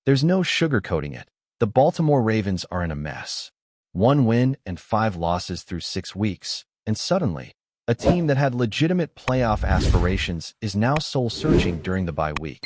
There's no sugarcoating it. The Baltimore Ravens are in a mess. 1 win and 5 losses through 6 weeks, and suddenly, a team that had legitimate playoff aspirations is now soul-searching during the bye week.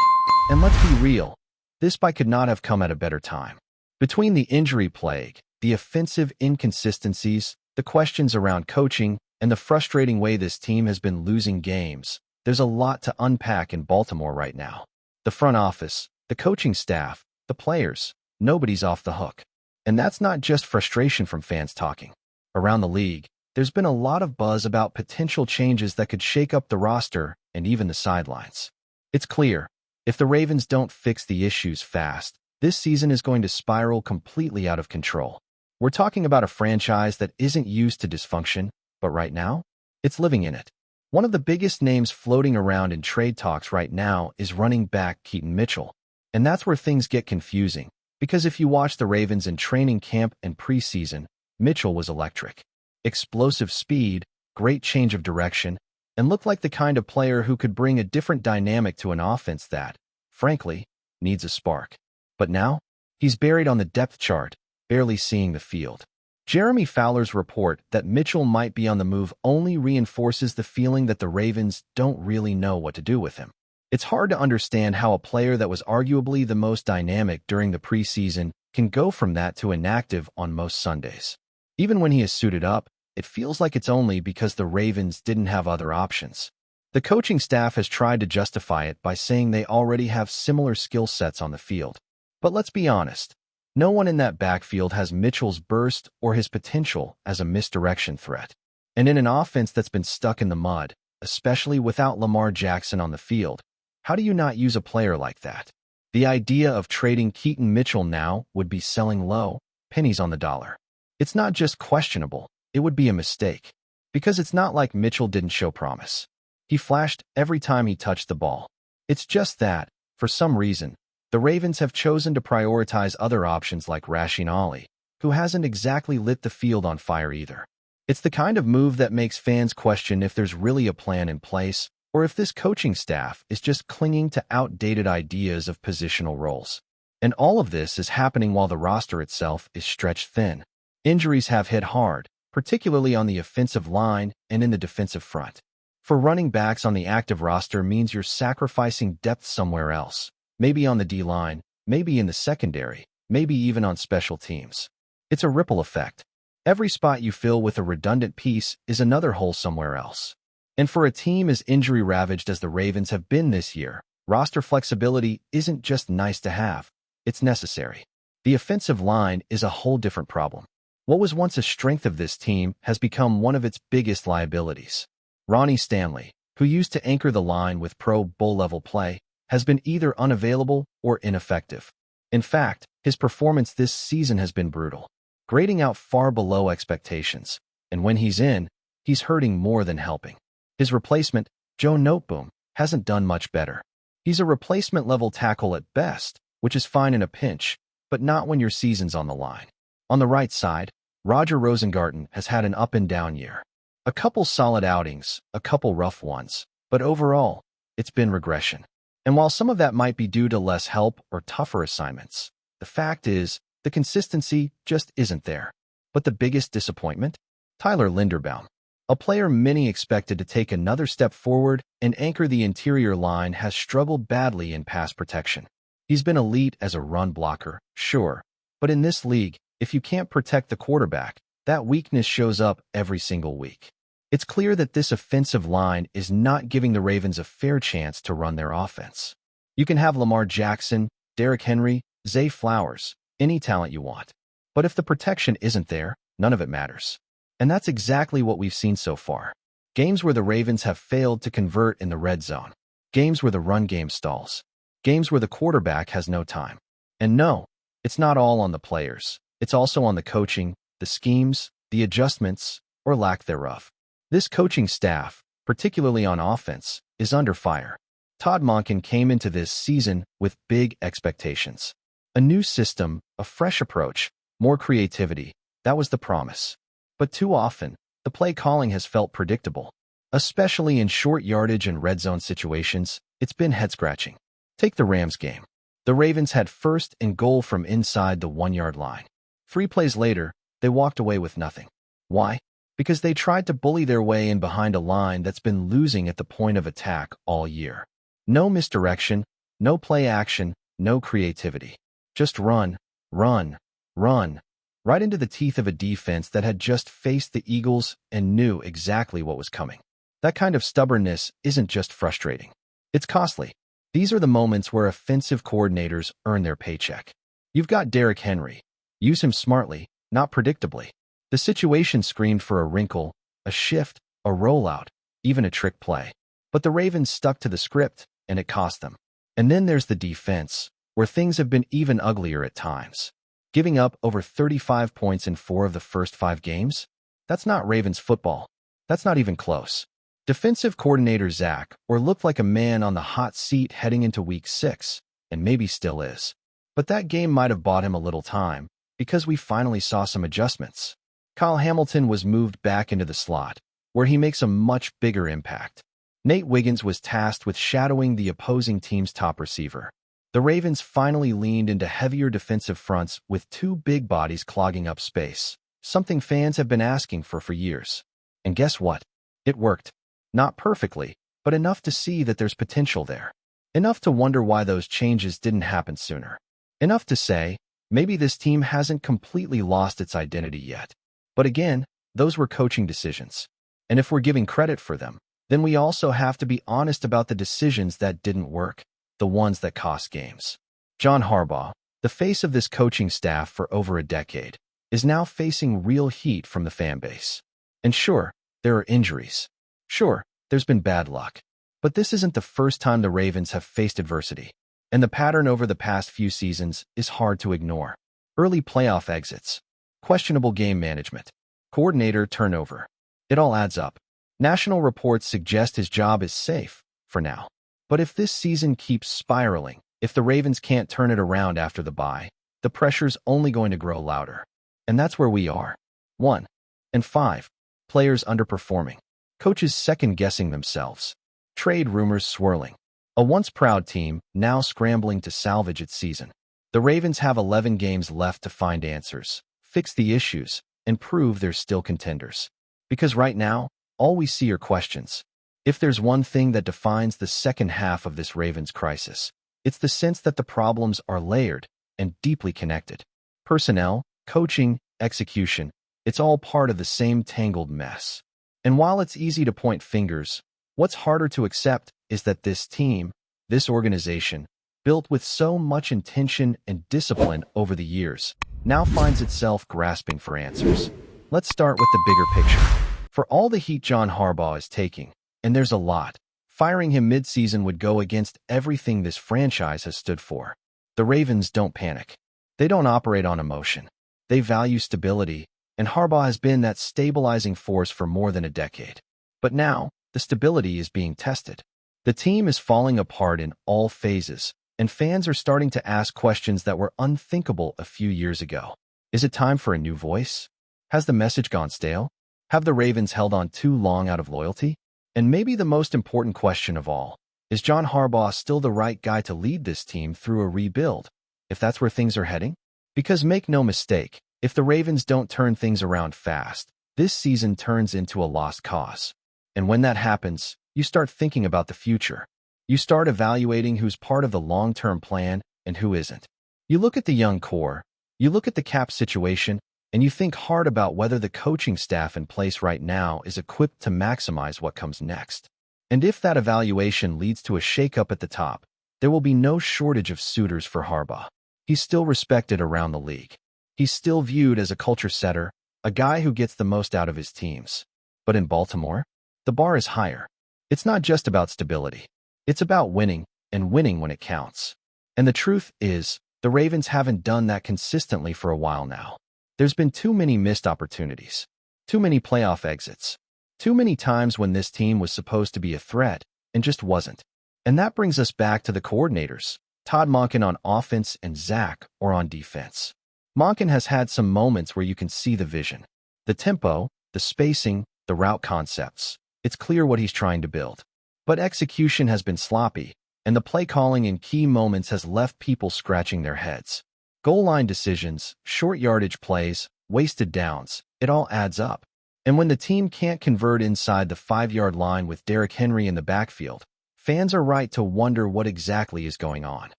And let's be real, this bye could not have come at a better time. Between the injury plague, the offensive inconsistencies, the questions around coaching, and the frustrating way this team has been losing games, there's a lot to unpack in Baltimore right now. The front office, the coaching staff, the players, nobody's off the hook. And that's not just frustration from fans talking. Around the league, there's been a lot of buzz about potential changes that could shake up the roster and even the sidelines. It's clear, if the Ravens don't fix the issues fast, this season is going to spiral completely out of control. We're talking about a franchise that isn't used to dysfunction, but right now, it's living in it. One of the biggest names floating around in trade talks right now is running back Keaton Mitchell. And that's where things get confusing, because if you watch the Ravens in training camp and preseason, Mitchell was electric. Explosive speed, great change of direction, and looked like the kind of player who could bring a different dynamic to an offense that, frankly, needs a spark. But now, he's buried on the depth chart, barely seeing the field. Jeremy Fowler's report that Mitchell might be on the move only reinforces the feeling that the Ravens don't really know what to do with him. It's hard to understand how a player that was arguably the most dynamic during the preseason can go from that to inactive on most Sundays. Even when he is suited up, it feels like it's only because the Ravens didn't have other options. The coaching staff has tried to justify it by saying they already have similar skill sets on the field. But let's be honest, no one in that backfield has Mitchell's burst or his potential as a misdirection threat. And in an offense that's been stuck in the mud, especially without Lamar Jackson on the field, how do you not use a player like that? The idea of trading Keaton Mitchell now would be selling low, pennies on the dollar. It's not just questionable, it would be a mistake. Because it's not like Mitchell didn't show promise. He flashed every time he touched the ball. It's just that, for some reason, the Ravens have chosen to prioritize other options like Rasheen Ali, who hasn't exactly lit the field on fire either. It's the kind of move that makes fans question if there's really a plan in place, or if this coaching staff is just clinging to outdated ideas of positional roles. And all of this is happening while the roster itself is stretched thin. Injuries have hit hard, particularly on the offensive line and in the defensive front. For running backs on the active roster means you're sacrificing depth somewhere else. Maybe on the D-line, maybe in the secondary, maybe even on special teams. It's a ripple effect. Every spot you fill with a redundant piece is another hole somewhere else. And for a team as injury-ravaged as the Ravens have been this year, roster flexibility isn't just nice to have, it's necessary. The offensive line is a whole different problem. What was once a strength of this team has become one of its biggest liabilities. Ronnie Stanley, who used to anchor the line with Pro Bowl-level play, has been either unavailable or ineffective. In fact, his performance this season has been brutal, grading out far below expectations, and when he's in, he's hurting more than helping. His replacement, Joe Noteboom, hasn't done much better. He's a replacement-level tackle at best, which is fine in a pinch, but not when your season's on the line. On the right side, Roger Rosengarten has had an up-and-down year. A couple solid outings, a couple rough ones, but overall, it's been regression. And while some of that might be due to less help or tougher assignments, the fact is, the consistency just isn't there. But the biggest disappointment? Tyler Linderbaum. A player many expected to take another step forward and anchor the interior line has struggled badly in pass protection. He's been elite as a run blocker, sure, but in this league, if you can't protect the quarterback, that weakness shows up every single week. It's clear that this offensive line is not giving the Ravens a fair chance to run their offense. You can have Lamar Jackson, Derrick Henry, Zay Flowers, any talent you want. But if the protection isn't there, none of it matters. And that's exactly what we've seen so far. Games where the Ravens have failed to convert in the red zone. Games where the run game stalls. Games where the quarterback has no time. And no, it's not all on the players. It's also on the coaching, the schemes, the adjustments, or lack thereof. This coaching staff, particularly on offense, is under fire. Todd Monken came into this season with big expectations. A new system, a fresh approach, more creativity. That was the promise. But too often, the play calling has felt predictable. Especially in short yardage and red zone situations, it's been head-scratching. Take the Rams game. The Ravens had first and goal from inside the 1-yard line. 3 plays later, they walked away with nothing. Why? Because they tried to bully their way in behind a line that's been losing at the point of attack all year. No misdirection, no play action, no creativity. Just run, run, run, right into the teeth of a defense that had just faced the Eagles and knew exactly what was coming. That kind of stubbornness isn't just frustrating. It's costly. These are the moments where offensive coordinators earn their paycheck. You've got Derrick Henry. Use him smartly, not predictably. The situation screamed for a wrinkle, a shift, a rollout, even a trick play. But the Ravens stuck to the script, and it cost them. And then there's the defense, where things have been even uglier at times. Giving up over 35 points in 4 of the first 5 games? That's not Ravens football. That's not even close. Defensive coordinator Zach looked like a man on the hot seat heading into Week 6, and maybe still is. But that game might have bought him a little time, because we finally saw some adjustments. Kyle Hamilton was moved back into the slot, where he makes a much bigger impact. Nate Wiggins was tasked with shadowing the opposing team's top receiver. The Ravens finally leaned into heavier defensive fronts with 2 big bodies clogging up space, something fans have been asking for years. And guess what? It worked. Not perfectly, but enough to see that there's potential there. Enough to wonder why those changes didn't happen sooner. Enough to say, maybe this team hasn't completely lost its identity yet. But again, those were coaching decisions. And if we're giving credit for them, then we also have to be honest about the decisions that didn't work, the ones that cost games. John Harbaugh, the face of this coaching staff for over a decade, is now facing real heat from the fan base. And sure, there are injuries. Sure, there's been bad luck. But this isn't the first time the Ravens have faced adversity. And the pattern over the past few seasons is hard to ignore. Early playoff exits, questionable game management, coordinator turnover. It all adds up. National reports suggest his job is safe, for now. But if this season keeps spiraling, if the Ravens can't turn it around after the bye, the pressure's only going to grow louder. And that's where we are. 1-5. Players underperforming. Coaches second-guessing themselves. Trade rumors swirling. A once proud team now scrambling to salvage its season. The Ravens have 11 games left to find answers, fix the issues, and prove they're still contenders. Because right now, all we see are questions. If there's one thing that defines the second half of this Ravens crisis, it's the sense that the problems are layered and deeply connected. Personnel, coaching, execution, it's all part of the same tangled mess. And while it's easy to point fingers, what's harder to accept is that this team, this organization, built with so much intention and discipline over the years, now finds itself grasping for answers. Let's start with the bigger picture. For all the heat John Harbaugh is taking, and there's a lot, firing him mid-season would go against everything this franchise has stood for. The Ravens don't panic. They don't operate on emotion. They value stability, and Harbaugh has been that stabilizing force for more than a decade. But now, the stability is being tested. The team is falling apart in all phases, and fans are starting to ask questions that were unthinkable a few years ago. Is it time for a new voice? Has the message gone stale? Have the Ravens held on too long out of loyalty? And maybe the most important question of all, is John Harbaugh still the right guy to lead this team through a rebuild, if that's where things are heading? Because make no mistake, if the Ravens don't turn things around fast, this season turns into a lost cause. And when that happens, you start thinking about the future. You start evaluating who's part of the long-term plan and who isn't. You look at the young core, you look at the cap situation, and you think hard about whether the coaching staff in place right now is equipped to maximize what comes next. And if that evaluation leads to a shakeup at the top, there will be no shortage of suitors for Harbaugh. He's still respected around the league. He's still viewed as a culture setter, a guy who gets the most out of his teams. But in Baltimore, the bar is higher. It's not just about stability. It's about winning, and winning when it counts. And the truth is, the Ravens haven't done that consistently for a while now. There's been too many missed opportunities, too many playoff exits, too many times when this team was supposed to be a threat and just wasn't. And that brings us back to the coordinators, Todd Monken on offense and Zach on defense. Monken has had some moments where you can see the vision, the tempo, the spacing, the route concepts. It's clear what he's trying to build. But execution has been sloppy, and the play calling in key moments has left people scratching their heads. Goal line decisions, short yardage plays, wasted downs, it all adds up. And when the team can't convert inside the 5-yard line with Derrick Henry in the backfield, fans are right to wonder what exactly is going on.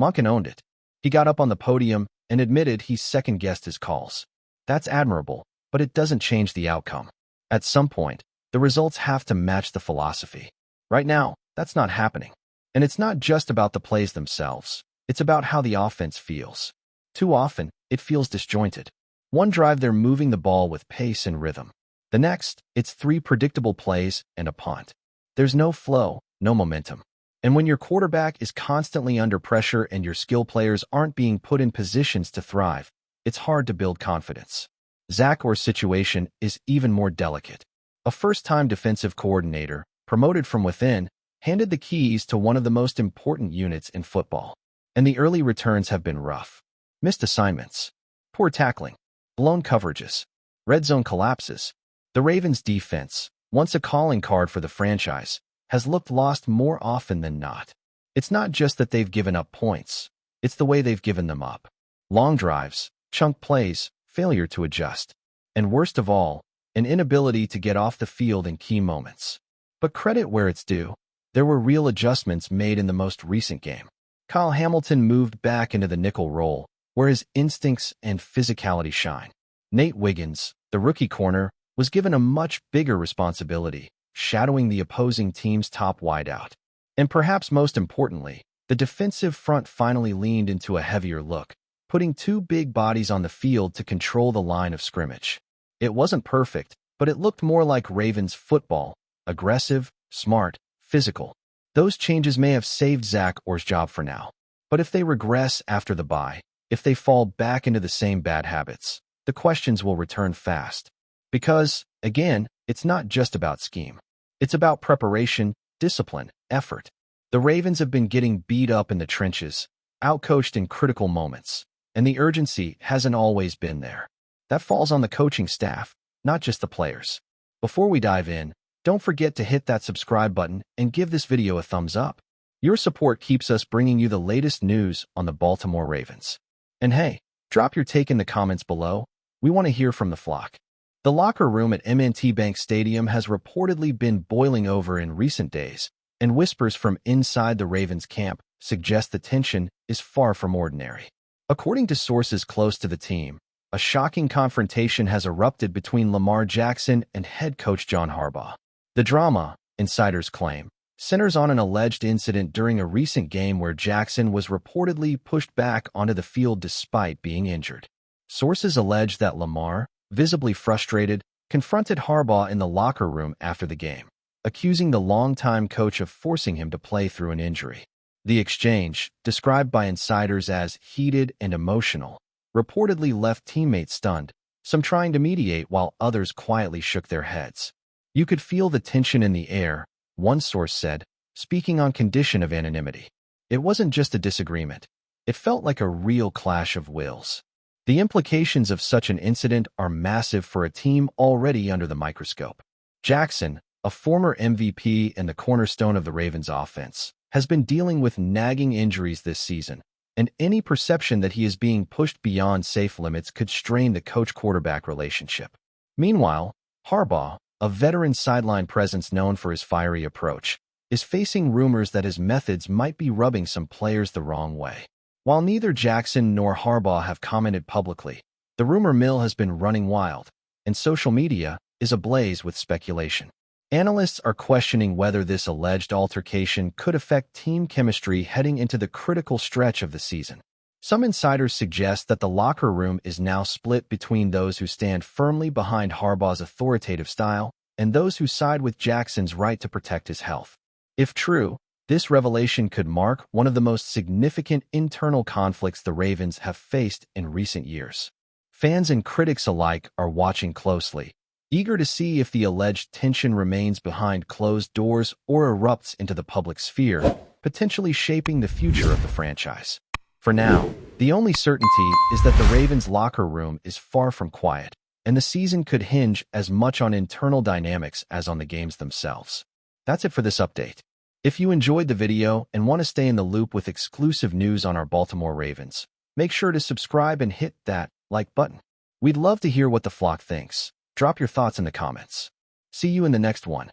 Monken owned it. He got up on the podium and admitted he second-guessed his calls. That's admirable, but it doesn't change the outcome. At some point, the results have to match the philosophy. Right now, that's not happening. And it's not just about the plays themselves. It's about how the offense feels. Too often, it feels disjointed. One drive they're moving the ball with pace and rhythm. The next, it's 3 predictable plays and a punt. There's no flow, no momentum. And when your quarterback is constantly under pressure and your skill players aren't being put in positions to thrive, it's hard to build confidence. Zach Orr's situation is even more delicate. A first-time defensive coordinator, promoted from within, handed the keys to one of the most important units in football. And the early returns have been rough. Missed assignments, poor tackling, blown coverages, red zone collapses. The Ravens' defense, once a calling card for the franchise, has looked lost more often than not. It's not just that they've given up points. It's the way they've given them up. Long drives, chunk plays, failure to adjust. And worst of all, an inability to get off the field in key moments. But credit where it's due. There were real adjustments made in the most recent game. Kyle Hamilton moved back into the nickel role, where his instincts and physicality shine. Nate Wiggins, the rookie corner, was given a much bigger responsibility, shadowing the opposing team's top wideout. And perhaps most importantly, the defensive front finally leaned into a heavier look, putting 2 big bodies on the field to control the line of scrimmage. It wasn't perfect, but it looked more like Ravens football, aggressive, smart, physical. Those changes may have saved Zach Orr's job for now. But if they regress after the bye, if they fall back into the same bad habits, the questions will return fast. Because, again, it's not just about scheme. It's about preparation, discipline, effort. The Ravens have been getting beat up in the trenches, outcoached in critical moments, and the urgency hasn't always been there. That falls on the coaching staff, not just the players. Before we dive in, don't forget to hit that subscribe button and give this video a thumbs up. Your support keeps us bringing you the latest news on the Baltimore Ravens. And hey, drop your take in the comments below. We want to hear from the flock. The locker room at M&T Bank Stadium has reportedly been boiling over in recent days, and whispers from inside the Ravens camp suggest the tension is far from ordinary. According to sources close to the team, a shocking confrontation has erupted between Lamar Jackson and head coach John Harbaugh. The drama, insiders claim, centers on an alleged incident during a recent game where Jackson was reportedly pushed back onto the field despite being injured. Sources allege that Lamar, visibly frustrated, confronted Harbaugh in the locker room after the game, accusing the longtime coach of forcing him to play through an injury. The exchange, described by insiders as heated and emotional, reportedly left teammates stunned, some trying to mediate while others quietly shook their heads. You could feel the tension in the air, one source said, speaking on condition of anonymity. It wasn't just a disagreement. It felt like a real clash of wills. The implications of such an incident are massive for a team already under the microscope. Jackson, a former MVP and the cornerstone of the Ravens offense, has been dealing with nagging injuries this season, and any perception that he is being pushed beyond safe limits could strain the coach-quarterback relationship. Meanwhile, Harbaugh, a veteran sideline presence known for his fiery approach, is facing rumors that his methods might be rubbing some players the wrong way. While neither Jackson nor Harbaugh have commented publicly, the rumor mill has been running wild, and social media is ablaze with speculation. Analysts are questioning whether this alleged altercation could affect team chemistry heading into the critical stretch of the season. Some insiders suggest that the locker room is now split between those who stand firmly behind Harbaugh's authoritative style and those who side with Jackson's right to protect his health. If true, this revelation could mark one of the most significant internal conflicts the Ravens have faced in recent years. Fans and critics alike are watching closely, eager to see if the alleged tension remains behind closed doors or erupts into the public sphere, potentially shaping the future of the franchise. For now, the only certainty is that the Ravens' locker room is far from quiet, and the season could hinge as much on internal dynamics as on the games themselves. That's it for this update. If you enjoyed the video and want to stay in the loop with exclusive news on our Baltimore Ravens, make sure to subscribe and hit that like button. We'd love to hear what the flock thinks. Drop your thoughts in the comments. See you in the next one.